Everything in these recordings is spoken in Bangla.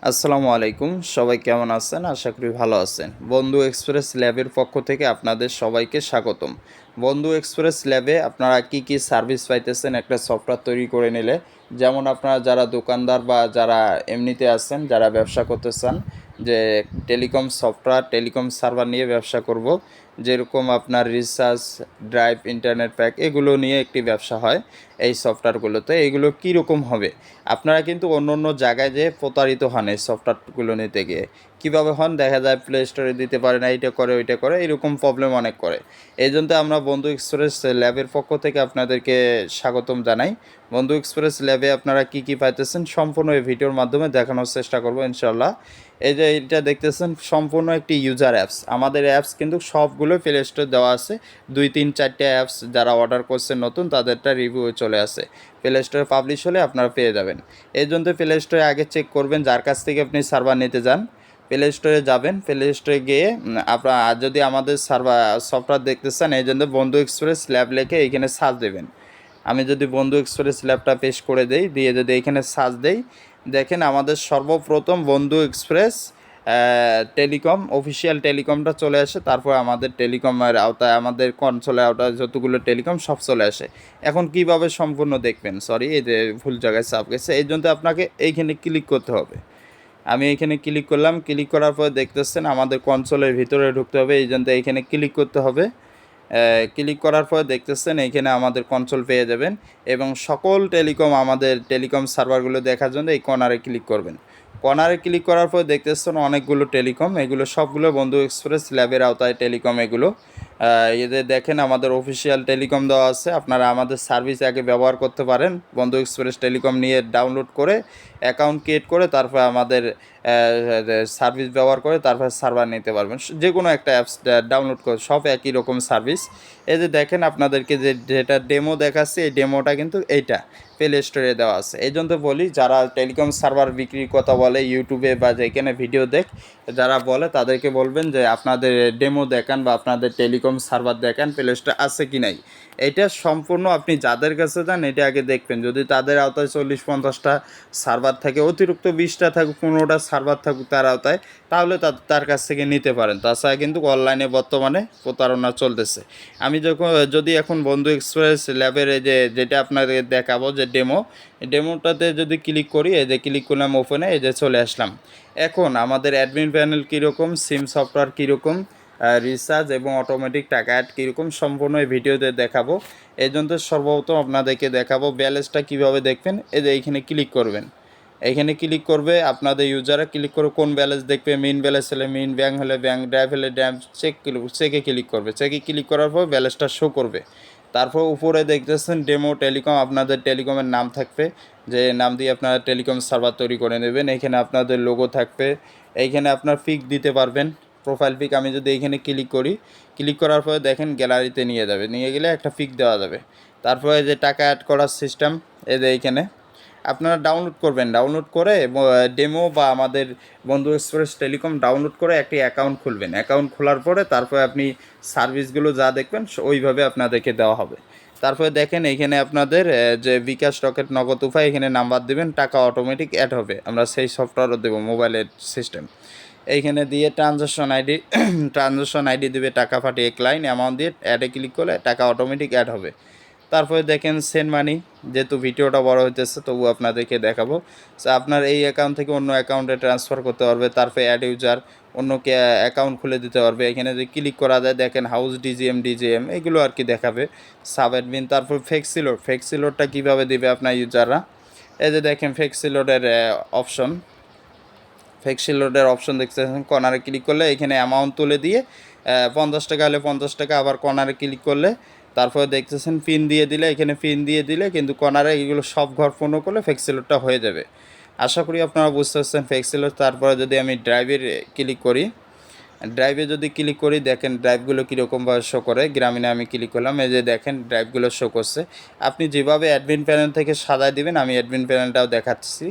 আসসালামু আলাইকুম, সবাই কেমন আছেন? আশা করি ভালো আছেন। বন্ধু এক্সপ্রেস ল্যাবের পক্ষ থেকে আপনাদের সবাইকে স্বাগতম। বন্ধু এক্সপ্রেস ল্যাবে আপনারা কি সার্ভিস পাইতেছেন একটা সফটওয়্যার তৈরি করে নিলে, যেমন আপনারা যারা দোকানদার বা যারা এমনিতে আছেন, যারা ব্যবসা করতে চান, যে টেলিকম সফটওয়্যার, টেলিকম সার্ভার নিয়ে ব্যবসা করব, যেরকম আপনার রিচার্জ, ড্রাইভ, ইন্টারনেট প্যাক এগুলো নিয়ে একটি ব্যবসা হয় এই সফটওয়্যারগুলোতে। এগুলো কীরকম হবে? আপনারা কিন্তু অন্য অন্য জায়গায় যেয়ে প্রতারিত হন এই সফটওয়্যারগুলো নিতে গিয়ে। কীভাবে হন? দেখা যায় প্লে স্টোরে দিতে পারে না, এইটা করে ওইটা করে, এরকম প্রবলেম অনেক করে। এই জন্য আমরা বন্ধু এক্সপ্রেস ল্যাবের পক্ষ থেকে আপনাদেরকে স্বাগতম জানাই। বন্ধু এক্সপ্রেস ল্যাবে আপনারা কি পাইতেছেন সম্পূর্ণ এই ভিডিওর মাধ্যমে দেখানোর চেষ্টা করব ইনশাল্লাহ। এই যে এটা দেখতেছেন সম্পূর্ণ একটি ইউজার অ্যাপস। আমাদের অ্যাপস কিন্তু সবগুলো প্লে স্টোরে দেওয়া আছে। 2-3-4টে অ্যাপস যারা অর্ডার করছেন নতুন, তাদেরটা রিভিউ চলে আসে। প্লে স্টোরে পাবলিশ হলে আপনারা পেয়ে যাবেন। এই জন্য প্লে স্টোরে আগে চেক করবেন যার কাছ থেকে আপনি সার্ভার নিতে যান। প্লে স্টোরে যাবেন, প্লে স্টোরে গিয়ে আপনার যদি আমাদের সার্ভার সফটওয়্যার দেখতে চান, এই জন্য বন্ধু এক্সপ্রেস ল্যাব লিখে এইখানে সার্চ দেবেন। আমি যদি বন্ধু এক্সপ্রেস ল্যাবটা পেস্ট করে দেই, দিয়ে যদি এইখানে সার্চ দেই, দেখেন আমাদের সর্বপ্রথম বন্ধু এক্সপ্রেস টেলিকম অফিসিয়াল টেলিকমটা চলে আসে। তারপর আমাদের টেলিকমের আওতায়, আমাদের কনসোলের আওতায় যতগুলো টেলিকম সব চলে আসে। এখন কিভাবে সম্পূর্ণ দেখবেন? সরি, এই যে ভুল জায়গায় চাপ গেছে, এই জন্য আপনাকে এইখানে ক্লিক করতে হবে। আমি এইখানে ক্লিক করলাম। ক্লিক করার পর দেখতেছেন আমাদের কনসোলের ভিতরে ঢুকতে হবে, এই জন্য এইখানে ক্লিক করতে হবে। ক্লিক করার পর দেখতেছেন এইখানে আমাদের কনসোল পেয়ে যাবেন, এবং সকল টেলিকম, আমাদের টেলিকম সার্ভারগুলো দেখার জন্য এই কর্নারে ক্লিক করবেন। কর্নারে ক্লিক করার পর দেখতেছেন অনেকগুলো টেলিকম, এগুলো সবগুলো বন্ধু এক্সপ্রেস ল্যাবের আওতায় টেলিকম। এগুলো এদের দেখেন আমাদের অফিসিয়াল টেলিকম দেওয়া আছে। আপনারা আমাদের সার্ভিস আগে ব্যবহার করতে পারেন। বন্ধু এক্সপ্রেস টেলিকম নিয়ে ডাউনলোড করে অ্যাকাউন্ট ক্রিয়েট করে তারপর আমাদের সার্ভিস ব্যবহার করে তারপর সার্ভার নিতে পারবেন। যে কোনো একটা অ্যাপস ডাউনলোড করে সব একই রকম সার্ভিস। এই যে দেখেন আপনাদেরকে যেটা ডেমো দেখাচ্ছে, এই ডেমোটা কিন্তু এইটা প্লে স্টোরে দেওয়া আছে। এই জন্য বলি, যারা টেলিকম সার্ভার বিক্রির কথা বলে ইউটিউবে বা যেখানে ভিডিও যারা বলে, তাদেরকে বলবেন যে আপনাদের ডেমো দেখান বা আপনাদের টেলিকম সার্ভার দেখান, প্লে স্টোরে আছে কি নাই। এটা সম্পূর্ণ আপনি যাদের কাছে যান এটা আগে দেখবেন। যদি তাদের আওতায় 40-50টা সার্ভার থাকে, অতিরিক্ত 20টা থাকুক, 15টা সার্ভার থাকুক তার আওতায়, তাহলে তার কাছ থেকে নিতে পারেন। তাছাড়া কিন্তু অনলাইনে বর্তমানে প্রতারণা চলতেছে। আমি যদি এখন বন্ধু এক্সপ্রেস ল্যাবের এই যেটা আপনাদের দেখাবো, যে ডেমোটাতে যদি ক্লিক করি, এই যে ক্লিক করলাম ওপেনে, এই যে চলে আসলাম। এখন আমাদের অ্যাডমিন প্যানেল কীরকম, সিম সফটওয়্যার কীরকম, রিচার্জ এবং অটোমেটিক টাকা অ্যাড কীরকম, সম্পূর্ণ এই ভিডিওতে দেখাবো। এই জন্য সর্বপ্রথম আপনাদেরকে দেখাবো ব্যালেন্সটা কীভাবে দেখবেন। এই যে এইখানে ক্লিক করবেন, এইখানে ক্লিক করবে আপনাদের ইউজাররা, ক্লিক করে কোন ব্যালেন্স দেখবে, মেইন ব্যালেন্স হলে মেইন, ব্যাঙ্ক হলে ব্যাঙ্ক, ড্রাইভ হলে ড্রাইভ, চেকে ক্লিক করবে। চেকে ক্লিক করার পর ব্যালেন্সটা শো করবে। তারপর উপরে দেখতেছেন ডেমো টেলিকম, আপনাদের টেলিকমের নাম থাকবে, যে নাম দিয়ে আপনারা টেলিকম সার্ভার তৈরি করে নেবেন। এইখানে আপনাদের লোগো থাকবে, এইখানে আপনার পিক দিতে পারবেন, প্রোফাইল পিক। আমি যদি এইখানে ক্লিক করি, ক্লিক করার পরে দেখেন গ্যালারিতে নিয়ে যাবে, নিয়ে গেলে একটা পিক দেওয়া যাবে। তারপরে যে টাকা অ্যাড করার সিস্টেম, এই যে এইখানে আপনারা ডাউনলোড করবেন। ডাউনলোড করে ডেমো বা আমাদের বন্ধু এক্সপ্রেস টেলিকম ডাউনলোড করে একটি অ্যাকাউন্ট খুলবেন। অ্যাকাউন্ট খোলার পরে তারপরে আপনি সার্ভিসগুলো যা দেখবেন ওইভাবে আপনাদেরকে দেওয়া হবে। তারপরে দেখেন এইখানে আপনাদের যে বিকাশ, রকেট, নগদ উপায়, এখানে নাম্বার দেবেন, টাকা অটোমেটিক অ্যাড হবে। আমরা সেই সফটওয়্যারও দেবো, মোবাইলের সিস্টেম। এইখানে দিয়ে ট্রানজাকশন আইডি দেবে, টাকা পাঠিয়ে ক্লাইন্ট অ্যামাউন্ট দিয়ে অ্যাডে ক্লিক করলে টাকা অটোমেটিক অ্যাড হবে। তারপরে দেখেন সেন্ড মানি, যেহেতু ভিডিওটা বড় হইতেছে তবু আপনাদেরকে দেখাবো। আপনার এই অ্যাকাউন্ট থেকে অন্য অ্যাকাউন্টে ট্রান্সফার করতে পারবে। তারপরে অ্যাড ইউজার, অন্যকে অ্যাকাউন্ট খুলে দিতে পারবে। এখানে যে ক্লিক করা যায় দেখেন হাউস, ডিজিএম এগুলো আর কি দেখাবে, সাব অ্যাডমিন। তারপর ফ্লেক্সিলোডটা কীভাবে দেবে আপনার ইউজাররা, এই যে দেখেন ফ্লেক্সিলোডের অপশন দেখতেছেন। কর্নারে ক্লিক করলে এখানে অ্যামাউন্ট তুলে দিয়ে 50 টাকা হলে 50 টাকা, আবার কর্নারে ক্লিক করলে তারপরে দেখতেছেন পিন দিয়ে দিলে, এখানে পিন দিয়ে দিলে কিন্তু কর্নারে এগুলো সব ঘর পূর্ণ করলে ফ্লেক্সিলোডটা হয়ে যাবে। আশা করি আপনারা বুঝতে পারছেন ফ্লেক্সিলোড। তারপরে যদি আমি ড্রাইভে যদি ক্লিক করি, দেখেন ড্রাইভগুলো কীরকমভাবে শো করে। গ্রামীণে আমি ক্লিক করলাম, এই যে দেখেন ড্রাইভগুলো শো করছে। আপনি যেভাবে অ্যাডমিন প্যানেল থেকে সাজায় দিবেন, আমি অ্যাডমিন প্যানেলটাও দেখাচ্ছি,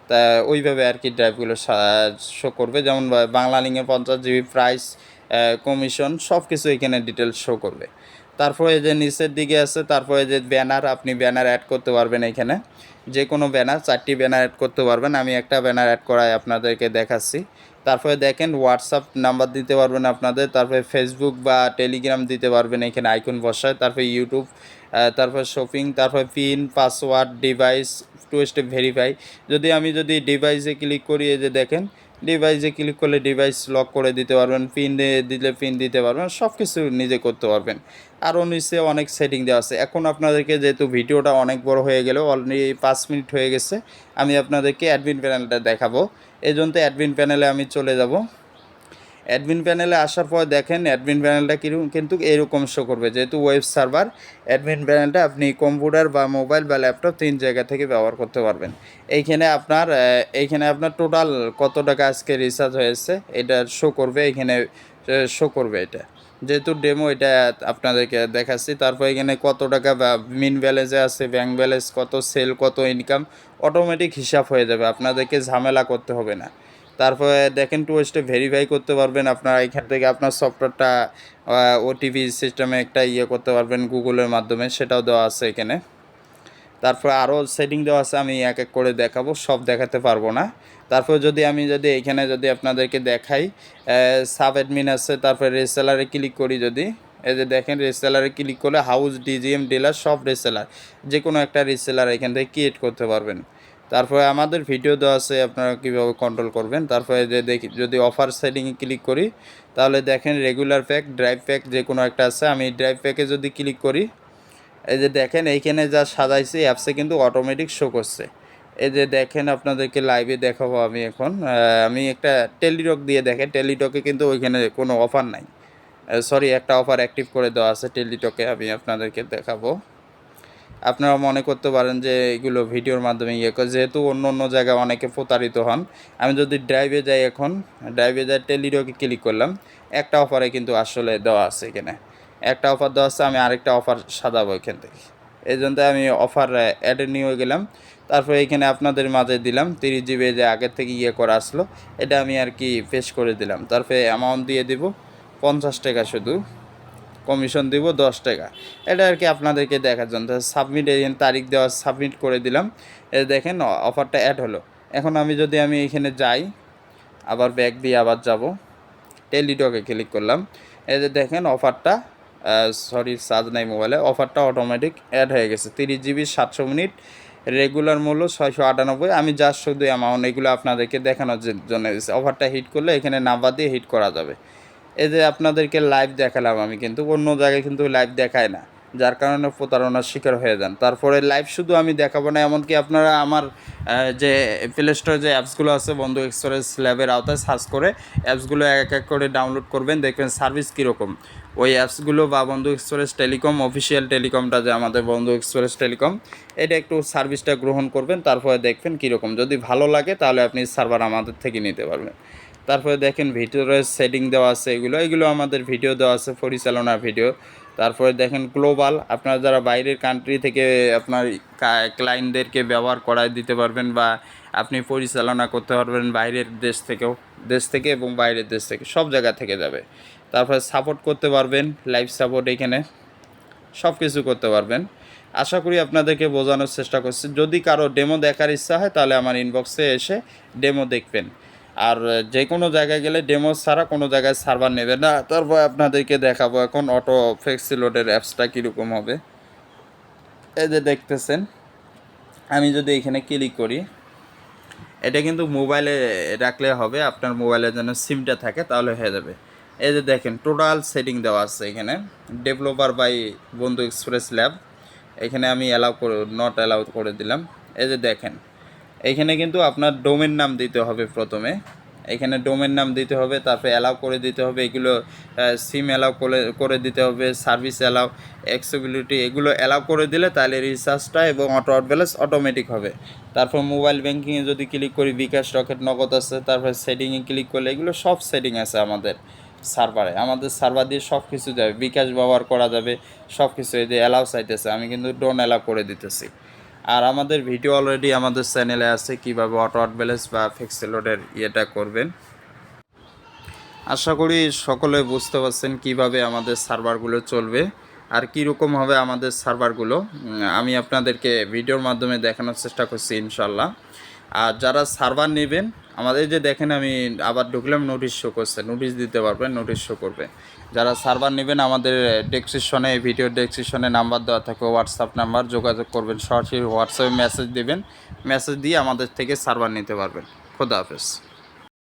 তা ওইভাবে আর কি ড্রাইভগুলো শো করবে। যেমন বাংলা লিঙ্কে 50 GB প্রাইস, কমিশন, সব কিছু এখানে ডিটেলস শো করবে। তারপরে এই যে নিচের দিকে আছে, তারপরে যে ব্যানার, আপনি ব্যানার অ্যাড করতে পারবেন এখানে, যে কোনো ব্যানার, 4টি ব্যানার অ্যাড করতে পারবেন। আমি একটা ব্যানার অ্যাড করাই আপনাদেরকে দেখাচ্ছি। তারপরে দেখেন হোয়াটসঅ্যাপ নাম্বার দিতে পারবেন আপনাদের, তারপরে ফেসবুক বা টেলিগ্রাম দিতে পারবেন এখানে আইকন বসায়, তারপরে ইউটিউব, তারপর শপিং, তারপর pin, password, device, two step verify. যদি ডিভাইসে ক্লিক করি, এই যে দেখেন ডিভাইসে ক্লিক করলে ডিভাইস লক করে দিতে পারবেন, পিন দিলে পিন দিতে পারবেন, সব কিছু নিজে করতে পারবেন। আরও নিচে অনেক সেটিং দেওয়া আছে। এখন আপনাদেরকে, যেহেতু ভিডিওটা অনেক বড় হয়ে গেল, অলরেডি 5 মিনিট হয়ে গেছে, আমি আপনাদেরকে অ্যাডমিন প্যানেলটা দেখাবো। এই জন্য অ্যাডমিন প্যানেলে আমি চলে যাব। অ্যাডমিন প্যানেলে আসার পর দেখেন অ্যাডমিন প্যানেলটা কিন্তু এরকম শো করবে, যেহেতু ওয়েব সার্ভার। অ্যাডমিন প্যানেলটা আপনি কম্পিউটার বা মোবাইল বা ল্যাপটপ 3 জায়গা থেকে ব্যবহার করতে পারবেন। এইখানে আপনার টোটাল কত টাকা আজকে রিচার্জ হয়েছে এটা শো করবে, এখানে শো করবে। এটা যেহেতু ডেমো, এটা আপনাদেরকে দেখাচ্ছি। তারপর এখানে কত টাকা মিন ব্যালেন্সে আছে, ব্যাঙ্ক ব্যালেন্স কত, সেল কত, ইনকাম অটোমেটিক হিসাব হয়ে যাবে, আপনাদেরকে ঝামেলা করতে হবে না। তারপরে দেখেন টু স্টেপ ভেরিফাই করতে পারবেন আপনারা এখান থেকে, আপনার সফটওয়্যারটা ওটিপি সিস্টেমে একটা করতে পারবেন গুগলের মাধ্যমে, সেটাও দেওয়া আছে এখানে। তারপরে আরও সেটিং দেওয়া আছে, আমি এক এক করে দেখাবো, সব দেখাতে পারবো না। তারপর যদি এখানে আপনাদেরকে দেখাই, সাব অ্যাডমিন আছে, তারপরে রিসেলারে ক্লিক করি, যদি এই যে দেখেন রিসেলারে ক্লিক করলে হাউস, ডিজিএম, ডিলার, সব রিসেলার, যে কোনো একটা রিসেলার এখান থেকে ক্রিয়েট করতে পারবেন। তারপরে আমাদের ভিডিও দেওয়া আছে আপনারা কীভাবে কন্ট্রোল করবেন। তারপরে যদি অফার সেটিংয়ে ক্লিক করি, তাহলে দেখেন রেগুলার প্যাক, ড্রাইভ প্যাক, যে কোনো একটা আছে। আমি ড্রাইভ প্যাকে যদি ক্লিক করি, এই যে দেখেন এইখানে যা সাজাইছি অ্যাপসে কিন্তু অটোমেটিক শো করছে। এই যে দেখেন আপনাদেরকে লাইভে দেখাবো আমি এখন। আমি একটা টেলিটক দিয়ে দেখেন, টেলিটকে কিন্তু ওইখানে কোনো অফার নাই, সরি, একটা অফার অ্যাক্টিভ করে দেওয়া আছে টেলিটকে, আমি আপনাদেরকে দেখাবো। আপনারা মনে করতে পারেন যে এগুলো ভিডিওর মাধ্যমে করে, যেহেতু অন্য অন্য জায়গায় অনেকে প্রতারিত হন। আমি যদি ড্রাইভে যাই, এখন ড্রাইভে যাই, টেলিটকে ক্লিক করলাম, একটা অফারে কিন্তু আসলে দেওয়া আছে এখানে, একটা অফার দেওয়া আছে। আমি আরেকটা অফার সাজাবো এখান থেকে, এই জন্য আমি অফার অ্যাডে নিয়ে গেলাম। তারপরে এখানে আপনাদের মাঝে দিলাম 30 জিবি, যে আগের থেকে করা আসলো, এটা আমি আর কি পেশ করে দিলাম। তারপরে অ্যামাউন্ট দিয়ে দিব 50 টাকা, শুধু কমিশন দিব 10 টাকা। এটা আর কি আপনাদেরকে দেখার জন্য। সাবমিট, তারিখ দেওয়া, সাবমিট করে দিলাম। দেখেন অফারটা অ্যাড হলো। এখন আমি এখানে যাই, আবার ব্যাক দিয়ে আবার যাব, টেলিটকে ক্লিক করলাম। এই যে দেখেন অফারটা, সরি চার্জ নাই মোবাইলে, অফারটা অটোমেটিক অ্যাড হয়ে গেছে। 30 জিবি 700 মিনিট, রেগুলার মূল্য 698। আমি জাস্ট শুধু অ্যামাউন্ট এগুলো আপনাদেরকে দেখানোর জন্য দিচ্ছি। অফারটা হিট করলে এখানে নাম্বার দিয়ে হিট করা যাবে। এই যে আপনাদেরকে লাইভ দেখালাম আমি, কিন্তু অন্য জায়গায় কিন্তু লাইভ দেখায় না, যার কারণে প্রতারণার শিকার হয়ে যান। তারপরে লাইভ শুধু আমি দেখাবো না, এমনকি আপনারা আমার যে প্লে স্টোরে যে অ্যাপসগুলো আছে, বন্ধু এক্সপ্রেস ল্যাবের আওতায় সার্চ করে অ্যাপসগুলো এক এক করে ডাউনলোড করবেন, দেখবেন সার্ভিস কীরকম। ওই অ্যাপসগুলো বা বন্ধু এক্সপ্রেস টেলিকম, অফিসিয়াল টেলিকমটা যে আমাদের বন্ধু এক্সপ্রেস টেলিকম, এটা একটু সার্ভিসটা গ্রহণ করবেন, তারপরে দেখবেন কীরকম। যদি ভালো লাগে তাহলে আপনি সার্ভার আমাদের থেকে নিতে পারবেন। তারপরে দেখেন ভিডিওর সেটিং দেওয়া আছে, এগুলো আমাদের ভিডিও দেওয়া আছে, পরিচালনার ভিডিও। তারপরে দেখেন গ্লোবাল, আপনারা যারা বাইরের কান্ট্রি থেকে আপনার ক্লায়েন্টদেরকে ব্যবহার করায় দিতে পারবেন, বা আপনি পরিচালনা করতে পারবেন বাইরের দেশ থেকে এবং বাইরের দেশ থেকে, সব জায়গা থেকে যাবে। তারপরে সাপোর্ট করতে পারবেন, লাইভ সাপোর্ট, এখানে সব কিছু করতে পারবেন। আশা করি আপনাদেরকে বোঝানোর চেষ্টা করছি। যদি কারো ডেমো দেখার ইচ্ছা হয়, তাহলে আমার ইনবক্সে এসে ডেমো দেখবেন। আর যে কোনো জায়গায় গেলে ডেমো ছাড়া কোনো জায়গায় সার্ভার নেবে না। তারপর আপনাদেরকে দেখাবো এখন অটো ফ্লেক্সিলোডের অ্যাপসটা কীরকম হবে। এই যে দেখতেছেন, আমি যদি এখানে ক্লিক করি, এটা কিন্তু মোবাইলে রাখলে হবে, আপনার মোবাইলে যেন সিমটা থাকে তাহলে হয়ে যাবে। এই যে দেখেন টোটাল সেটিং দেওয়া আছে এখানে, ডেভেলপার বাই বন্ধু এক্সপ্রেস ল্যাব, এখানে আমি নট অ্যালাউ করে দিলাম। এই যে দেখেন এইখানে কিন্তু আপনার ডোমেন নাম দিতে হবে প্রথমে, এখানে ডোমেন নাম দিতে হবে, তারপরে অ্যালাউ করে দিতে হবে, এগুলো সিম অ্যালাউ করে দিতে হবে, সার্ভিস অ্যালাউ, অ্যাক্সেসিবিলিটি, এগুলো অ্যালাউ করে দিলে তাহলে রিচার্জটা এবং অটো ব্যালেন্স অটোমেটিক হবে। তারপর মোবাইল ব্যাঙ্কিংয়ে যদি ক্লিক করি, বিকাশ, রকেট, নগদ আছে। তারপর সেটিংয়ে ক্লিক করলে এগুলো সব সেটিং আছে আমাদের সার্ভার দিয়ে সব কিছু যাবে, বিকাশ ব্যবহার করা যাবে, সব কিছু। এই যে অ্যালাউ চাইতেছে, আমি কিন্তু ডোন্ট অ্যালাউ করে দিতেছি। আর আমাদের ভিডিও অলরেডি আমাদের চ্যানেলে আছে, কীভাবে অটো ব্যালেন্স বা ফ্লেক্সিলোডের করবেন। আশা করি সকলে বুঝতে পারছেন কিভাবে আমাদের সার্ভারগুলো চলবে। আর কীরকম হবে আমাদের সার্ভারগুলো আমি আপনাদেরকে ভিডিওর মাধ্যমে দেখানোর চেষ্টা করছি ইনশাল্লাহ। আর যারা সার্ভার নেবেন আমাদের যে দেখেন আমি আবার ঢুকলাম নোটিশ শো করছে, নোটিশ দিতে পারবেন, নোটিশ শো করবে। যারা সার্ভার নেবেন আমাদের ডেসক্রিপশনে, ভিডিও ডেসক্রিপশনে নাম্বার দেওয়া থাকে, হোয়াটসঅ্যাপ নাম্বার, যোগাযোগ করবেন, সরাসরি হোয়াটসঅ্যাপে মেসেজ দেবেন, মেসেজ দিয়ে আমাদের থেকে সার্ভার নিতে পারবেন। খোদা হাফেজ।